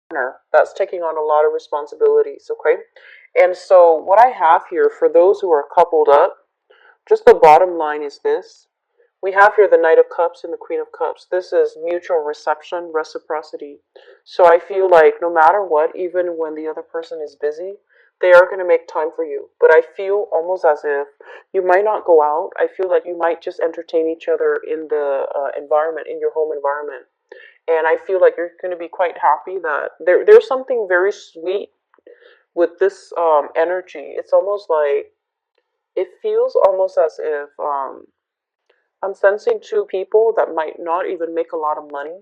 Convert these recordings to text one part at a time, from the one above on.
partner that's taking on a lot of responsibilities, okay? And so what I have here for those who are coupled up, just the bottom line is this. We have here the Knight of Cups and the Queen of Cups. This is mutual reception, reciprocity. So I feel like no matter what, even when the other person is busy, they are going to make time for you. But I feel almost as if you might not go out. I feel like you might just entertain each other in the environment, in your home environment. And I feel like you're going to be quite happy that there's something very sweet with this energy. It's almost like, it feels almost as if I'm sensing two people that might not even make a lot of money,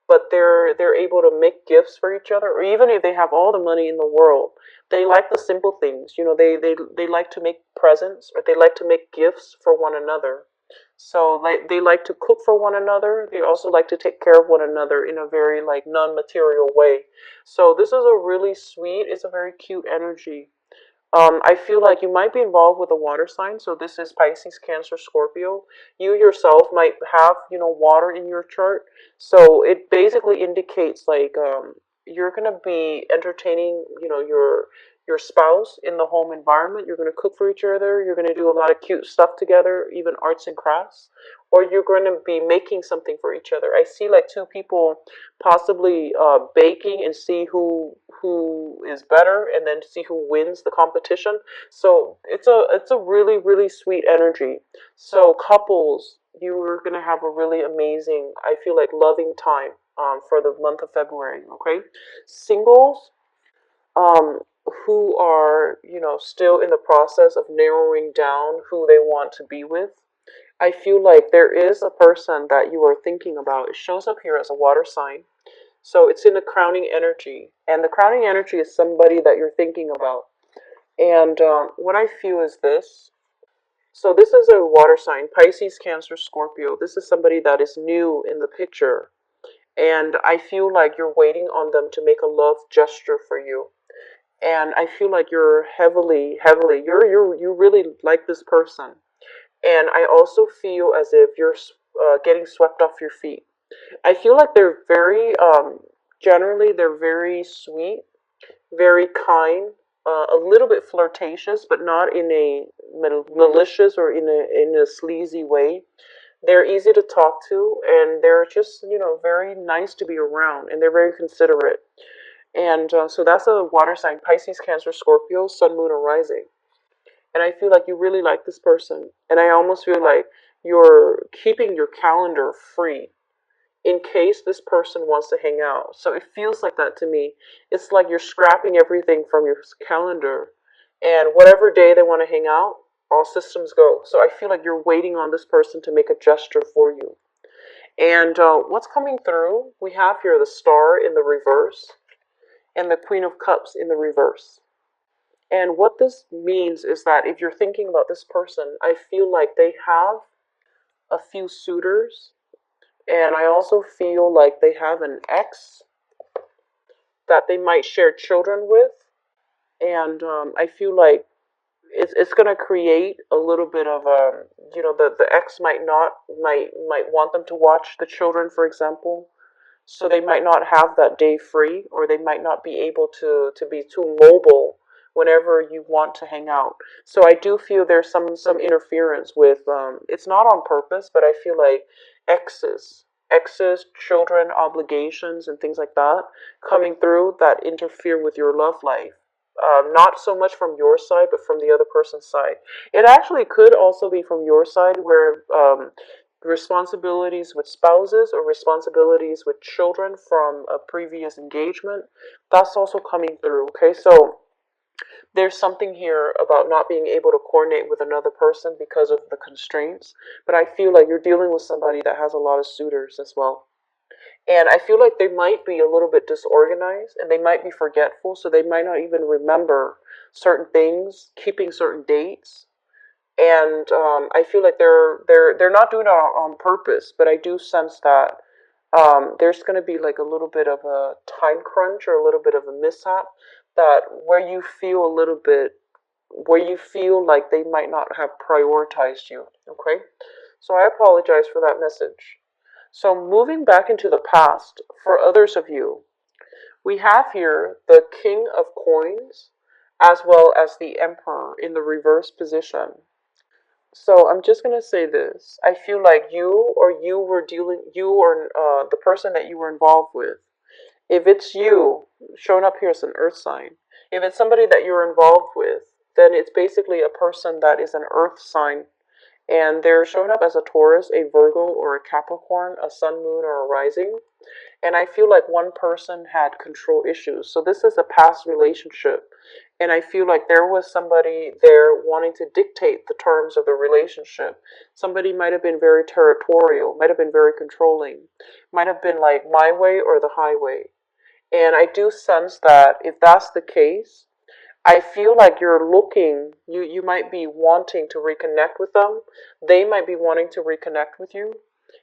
but they're able to make gifts for each other, or even if they have all the money in the world, they like the simple things. You know, they like to make presents, or they like to make gifts for one another. So like they like to cook for one another. They also like to take care of one another in a very like non-material way. So this is a really sweet, it's a very cute energy. I feel like you might be involved with a water sign. So this is Pisces, Cancer, Scorpio. You yourself might have, water in your chart. So it basically indicates like you're gonna be entertaining, your spouse in the home environment. You're gonna cook for each other. You're gonna do a lot of cute stuff together, even arts and crafts, or you're going to be making something for each other. I see like two people possibly baking and see who is better, and then see who wins the competition. So it's a really really sweet energy. So couples, you are gonna have a really amazing, I feel like, loving time for the month of February. Okay, singles, um, who are still in the process of narrowing down who they want to be with. I feel like there is a person that you are thinking about. It shows up here as a water sign. So it's in the crowning energy. And the crowning energy is somebody that you're thinking about. And what I feel is this. So this is a water sign, Pisces, Cancer, Scorpio. This is somebody that is new in the picture. And I feel like you're waiting on them to make a love gesture for you. And I feel like you're heavily, you really like this person. And I also feel as if you're getting swept off your feet. I feel like they're very, generally, they're very sweet, very kind, a little bit flirtatious, but not in a malicious or in a sleazy way. They're easy to talk to, and they're just, very nice to be around, and they're very considerate. And so that's a water sign, Pisces, Cancer, Scorpio, Sun, Moon, or Rising. And I feel like you really like this person. And I almost feel like you're keeping your calendar free in case this person wants to hang out. So it feels like that to me. It's like you're scrapping everything from your calendar, and whatever day they want to hang out, all systems go. So I feel like you're waiting on this person to make a gesture for you. And what's coming through? We have here the Star in the reverse and the Queen of Cups in the reverse. And what this means is that if you're thinking about this person, I feel like they have a few suitors, and I also feel like they have an ex that they might share children with. And I feel like it's going to create a little bit of a, the ex might want them to watch the children, for example. So they might not have that day free, or they might not be able to be too mobile whenever you want to hang out. So I do feel there's some interference with, it's not on purpose, but I feel like exes, children, obligations, and things like that coming through that interfere with your love life. Not so much from your side, but from the other person's side. It actually could also be from your side, where responsibilities with spouses or responsibilities with children from a previous engagement, that's also coming through. Okay, so there's something here about not being able to coordinate with another person because of the constraints, but I feel like you're dealing with somebody that has a lot of suitors as well. And I feel like they might be a little bit disorganized, and they might be forgetful, so they might not even remember certain things, keeping certain dates. And I feel like they're not doing it on purpose, but I do sense that there's going to be like a little bit of a time crunch, or a little bit of a mishap, that where you feel like they might not have prioritized you. Okay, so I apologize for that message. So moving back into the past, for others of you, We have here the King of Coins as well as the Emperor in the reverse position. So I'm just gonna say this. I feel like you or the person that you were involved with, if it's you, showing up here as an earth sign, if it's somebody that you're involved with, then it's basically a person that is an earth sign. And they're showing up as a Taurus, a Virgo, or a Capricorn, a sun, moon, or a rising. And I feel like one person had control issues. So this is a past relationship. And I feel like there was somebody there wanting to dictate the terms of the relationship. Somebody might have been very territorial, might have been very controlling, might have been like my way or the highway. And I do sense that if that's the case, I feel like you might be wanting to reconnect with them. They might be wanting to reconnect with you.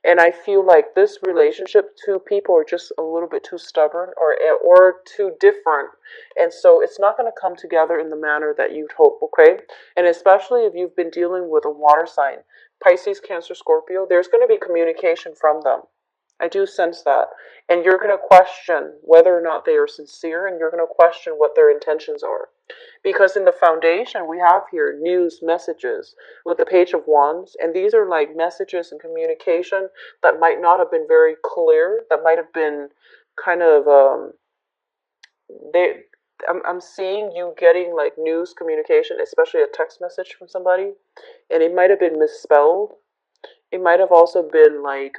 And I feel like this relationship, two people are just a little bit too stubborn or too different. And so it's not going to come together in the manner that you'd hope, okay? And especially if you've been dealing with a water sign, Pisces, Cancer, Scorpio, there's going to be communication from them. I do sense that. And you're going to question whether or not they are sincere, and you're going to question what their intentions are. Because in the foundation, we have here news messages with the Page of Wands, and these are like messages and communication that might not have been very clear, that might have been kind of, they, I'm seeing you getting like news communication, especially a text message from somebody, and it might have been misspelled. It might have also been like,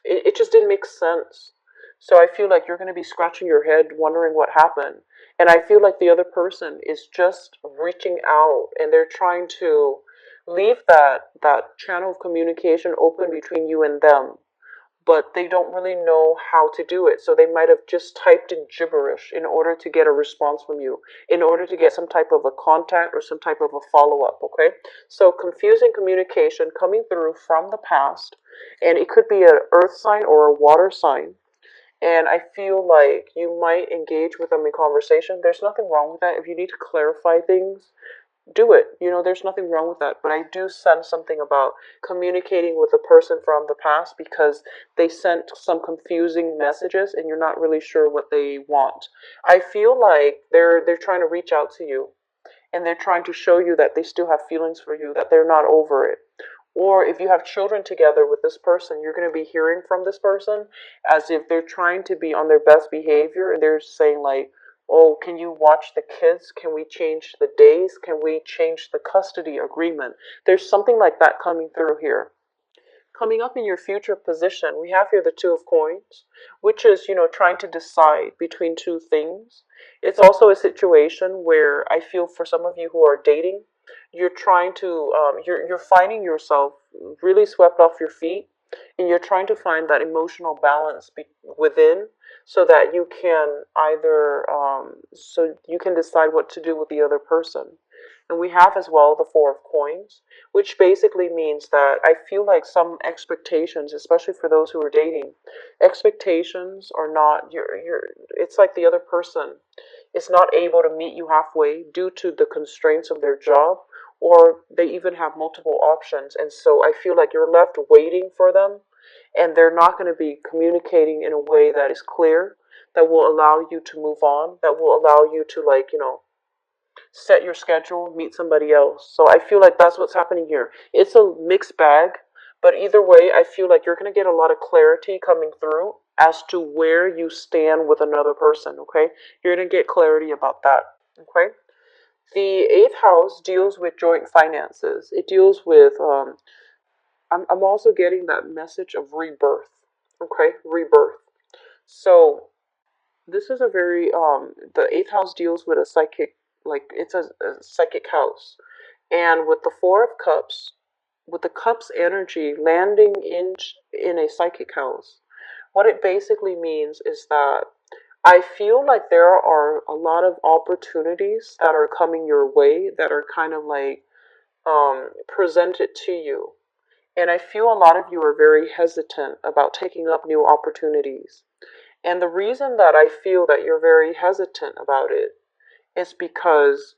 it just didn't make sense. So I feel like you're going to be scratching your head wondering what happened. And I feel like the other person is just reaching out and they're trying to leave that channel of communication open between you and them, but they don't really know how to do it. So they might have just typed in gibberish in order to get a response from you, in order to get some type of a contact or some type of a follow up, okay? So confusing communication coming through from the past, and it could be an earth sign or a water sign. And I feel like you might engage with them in conversation. There's nothing wrong with that. If you need to clarify things, do it. There's nothing wrong with that. But I do sense something about communicating with a person from the past because they sent some confusing messages and you're not really sure what they want. I feel like they're trying to reach out to you and they're trying to show you that they still have feelings for you, that they're not over it. Or if you have children together with this person, you're going to be hearing from this person as if they're trying to be on their best behavior and they're saying like, oh, can you watch the kids? Can we change the days? Can we change the custody agreement? There's something like that coming through here. Coming up in your future position, we have here the Two of Coins, which is, trying to decide between two things. It's also a situation where I feel for some of you who are dating, you're trying to, you're finding yourself really swept off your feet, and you're trying to find that emotional balance within, so that you can either, so you can decide what to do with the other person. And we have as well the Four of Coins, which basically means that I feel like some expectations, especially for those who are dating, expectations are not it's like the other person is not able to meet you halfway due to the constraints of their job, or they even have multiple options. And so I feel like you're left waiting for them, and they're not going to be communicating in a way that is clear, that will allow you to move on, that will allow you to, like, set your schedule, meet somebody else. So I feel like that's what's happening here. It's a mixed bag, but either way, I feel like you're going to get a lot of clarity coming through as to where you stand with another person, okay? You're going to get clarity about that, okay? The eighth house deals with joint finances. It deals with, I'm also getting that message of rebirth, okay? Rebirth. So this is a very, the eighth house deals with a psychic, like it's a psychic house. And with the Four of Cups, with the Cups energy landing in a psychic house, what it basically means is that I feel like there are a lot of opportunities that are coming your way that are kind of like presented to you. And I feel a lot of you are very hesitant about taking up new opportunities. And the reason that I feel that you're very hesitant about it is because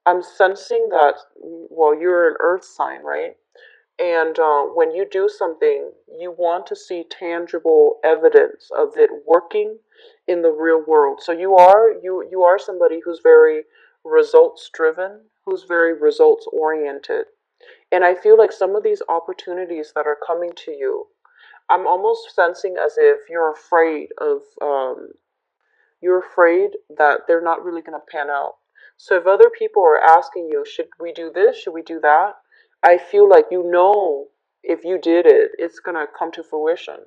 I'm sensing that, well, you're an earth sign, right? And when you do something, you want to see tangible evidence of it working in the real world. So you are somebody who's very results driven, who's very results oriented. And I feel like some of these opportunities that are coming to you, I'm almost sensing as if you're afraid that they're not really going to pan out. So if other people are asking you, should we do this? Should we do that? I feel like you know if you did it, it's going to come to fruition.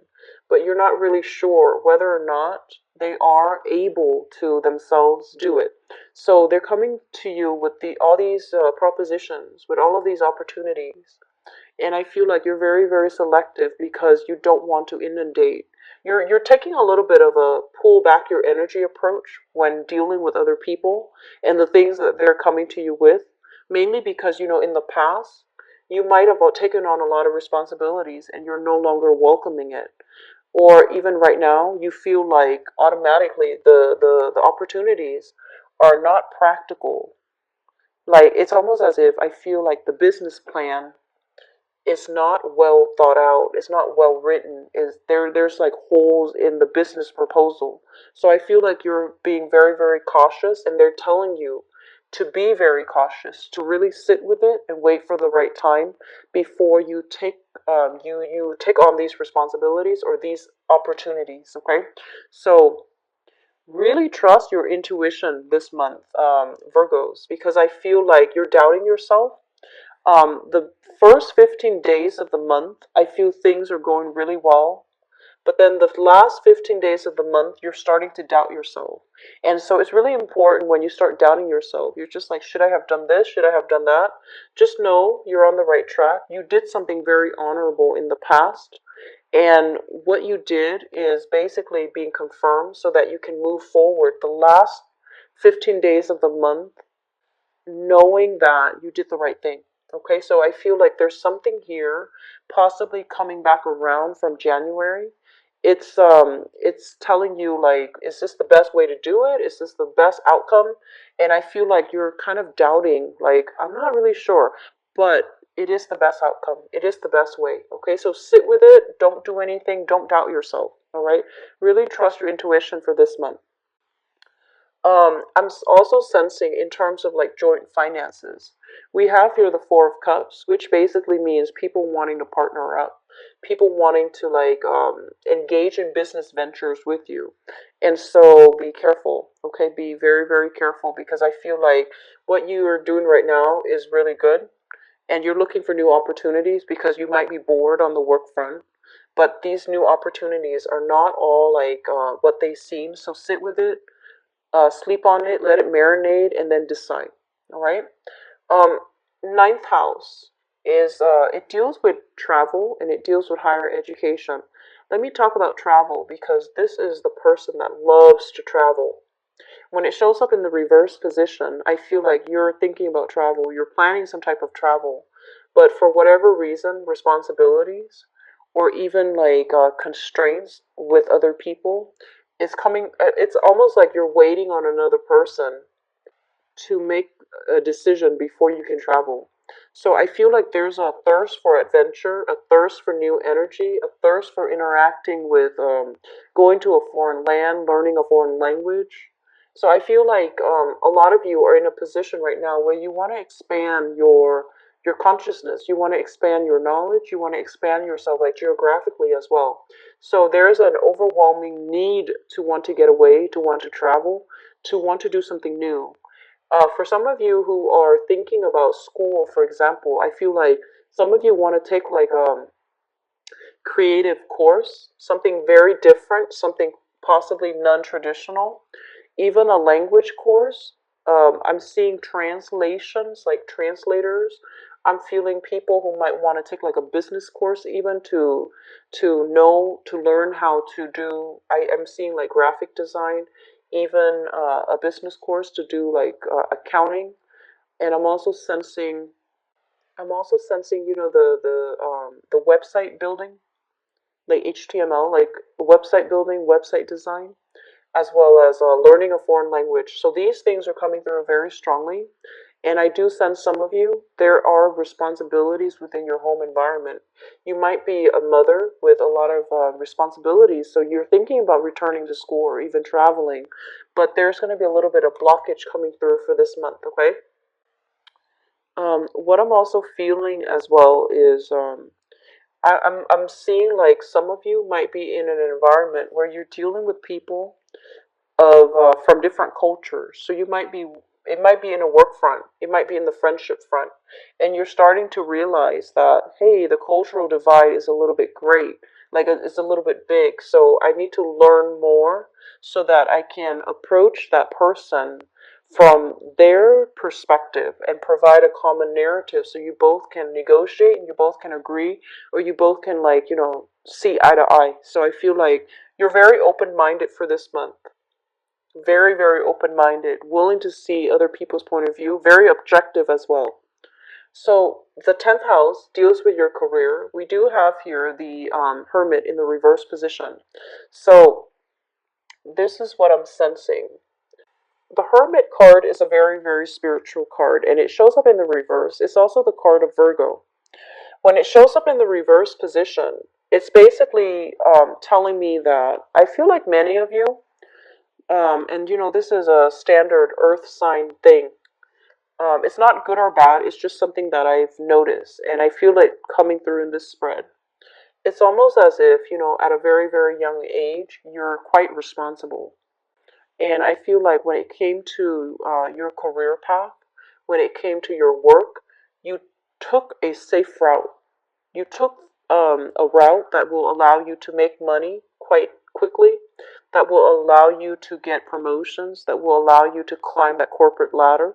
But you're not really sure whether or not they are able to themselves do it. So they're coming to you with all these propositions, with all of these opportunities. And I feel like you're very, very selective because you don't want to inundate. You're taking a little bit of a pull back your energy approach when dealing with other people and the things that they're coming to you with, mainly because in the past you might have taken on a lot of responsibilities and you're no longer welcoming it. Or even right now, you feel like automatically the opportunities are not practical. Like it's almost as if I feel like the business plan it's not well thought out, it's not well written, is there's like holes in the business proposal. So I feel like you're being very, very cautious and they're telling you to be very cautious, to really sit with it and wait for the right time before you take on these responsibilities or these opportunities. Okay, so really trust your intuition this month, Virgos, because I feel like you're doubting yourself. The first 15 days of the month, I feel things are going really well. But then the last 15 days of the month, you're starting to doubt yourself. And so it's really important when you start doubting yourself. You're just like, should I have done this? Should I have done that? Just know you're on the right track. You did something very honorable in the past. And what you did is basically being confirmed so that you can move forward the last 15 days of the month knowing that you did the right thing. Okay, so I feel like there's something here possibly coming back around from January. It's telling you like, is this the best way to do it? Is this the best outcome? And I feel like you're kind of doubting, like, I'm not really sure, but it is the best outcome. It is the best way. Okay, so sit with it, don't do anything, don't doubt yourself. All right, really trust your intuition for this month. Also sensing in terms of like joint finances. We have here the Four of Cups, which basically means people wanting to partner up, people wanting to like engage in business ventures with you. And so be careful, okay? Be very, very careful because I feel like what you are doing right now is really good and you're looking for new opportunities because you might be bored on the work front. But these new opportunities are not all like what they seem. So sit with it, sleep on it, let it marinate, and then decide. All right. Um, Ninth house is it deals with travel and it deals with higher education. Let me talk about travel because this is the person that loves to travel. When it shows up in the reverse position, I feel like you're thinking about travel, you're planning some type of travel, but for whatever reason, responsibilities or even like constraints with other people is coming. It's almost like you're waiting on another person to make a decision before you can travel. So I feel like there's a thirst for adventure, a thirst for new energy, a thirst for interacting with, going to a foreign land, learning a foreign language. So I feel like a lot of you are in a position right now where you want to expand your consciousness, you want to expand your knowledge, you want to expand yourself like geographically as well. So there's an overwhelming need to want to get away, to want to travel, to want to do something new. For some of you who are thinking about school, for example, I feel like some of you want to take like creative course, something very different, something possibly non-traditional, even a language course. I'm seeing translations, like translators. I'm feeling people who might want to take like a business course even to learn how to do. I am seeing like graphic design, even a business course to do like accounting. And I'm also sensing, the website building, like HTML, like website building, website design, as well as learning a foreign language. So these things are coming through very strongly. And I do sense some of you, there are responsibilities within your home environment. You might be a mother with a lot of responsibilities, so you're thinking about returning to school or even traveling, but there's going to be a little bit of blockage coming through for this month, okay? What I'm also feeling as well is I'm seeing like some of you might be in an environment where you're dealing with people of from different cultures. So you might be, it might be in a work front, it might be in the friendship front, and you're starting to realize that hey, the cultural divide is a little bit great, like it's a little bit big. So I need to learn more so that I can approach that person from their perspective and provide a common narrative so you both can negotiate and you both can agree, or you both can, like, see eye to eye. So I feel like you're very open-minded for this month, very, very open minded, willing to see other people's point of view, very objective as well. So, the 10th house deals with your career. We do have here the Hermit in the reverse position. So, this is what I'm sensing. The Hermit card is a very, very spiritual card, and it shows up in the reverse. It's also the card of Virgo. When it shows up in the reverse position, it's basically telling me that I feel like many of you, and this is a standard earth sign thing. It's not good or bad, it's just something that I've noticed, and I feel it coming through in this spread. It's almost as if, at a very, very young age, you're quite responsible. And I feel like when it came to your career path, when it came to your work, you took a safe route. You took a route that will allow you to make money quite quickly, that will allow you to get promotions, that will allow you to climb that corporate ladder,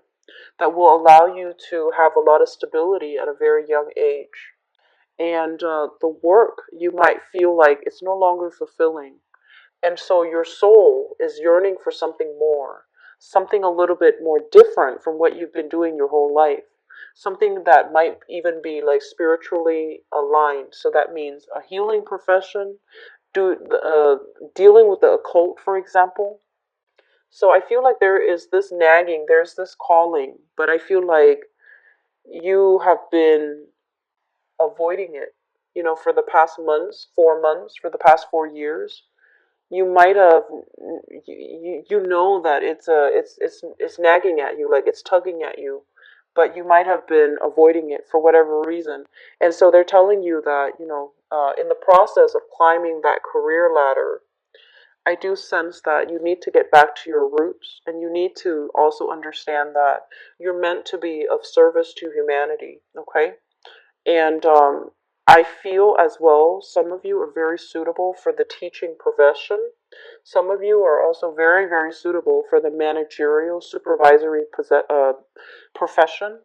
that will allow you to have a lot of stability at a very young age. And the work, you might feel like it's no longer fulfilling. And so your soul is yearning for something more, something a little bit more different from what you've been doing your whole life. Something that might even be like spiritually aligned. So that means a healing profession, dealing with the occult, for example. So I feel like there is this nagging, there's this calling, but I feel like you have been avoiding it, for the past months, 4 months, for the past 4 years. You might have, you know that it's nagging at you, like it's tugging at you, but you might have been avoiding it for whatever reason. And so they're telling you that, in the process of climbing that career ladder, I do sense that you need to get back to your roots, and you need to also understand that you're meant to be of service to humanity, okay? And I feel as well, some of you are very suitable for the teaching profession. Some of you are also very, very suitable for the managerial, supervisory profession.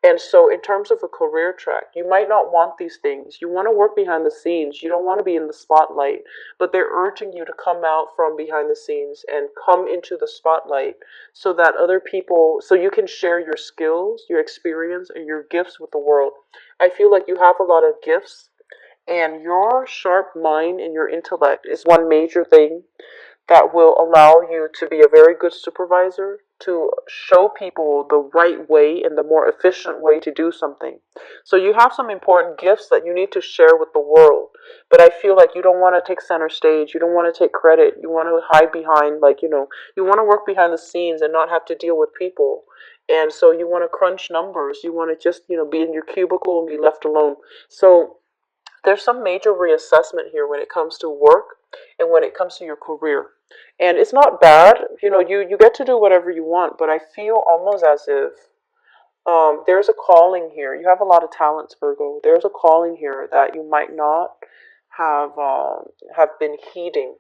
And so, in terms of a career track, you might not want these things. You want to work behind the scenes. You don't want to be in the spotlight. But they're urging you to come out from behind the scenes and come into the spotlight so that other people, so you can share your skills, your experience, and your gifts with the world. I feel like you have a lot of gifts, and your sharp mind and your intellect is one major thing that will allow you to be a very good supervisor, to show people the right way and the more efficient way to do something. So you have some important gifts that you need to share with the world. But I feel like you don't want to take center stage. You don't want to take credit. You want to hide behind, like, you want to work behind the scenes and not have to deal with people. And so you want to crunch numbers. You want to just, be in your cubicle and be left alone. So there's some major reassessment here when it comes to work and when it comes to your career. And it's not bad, you get to do whatever you want, but I feel almost as if there's a calling here. You have a lot of talents, Virgo. There's a calling here that you might not have been heeding.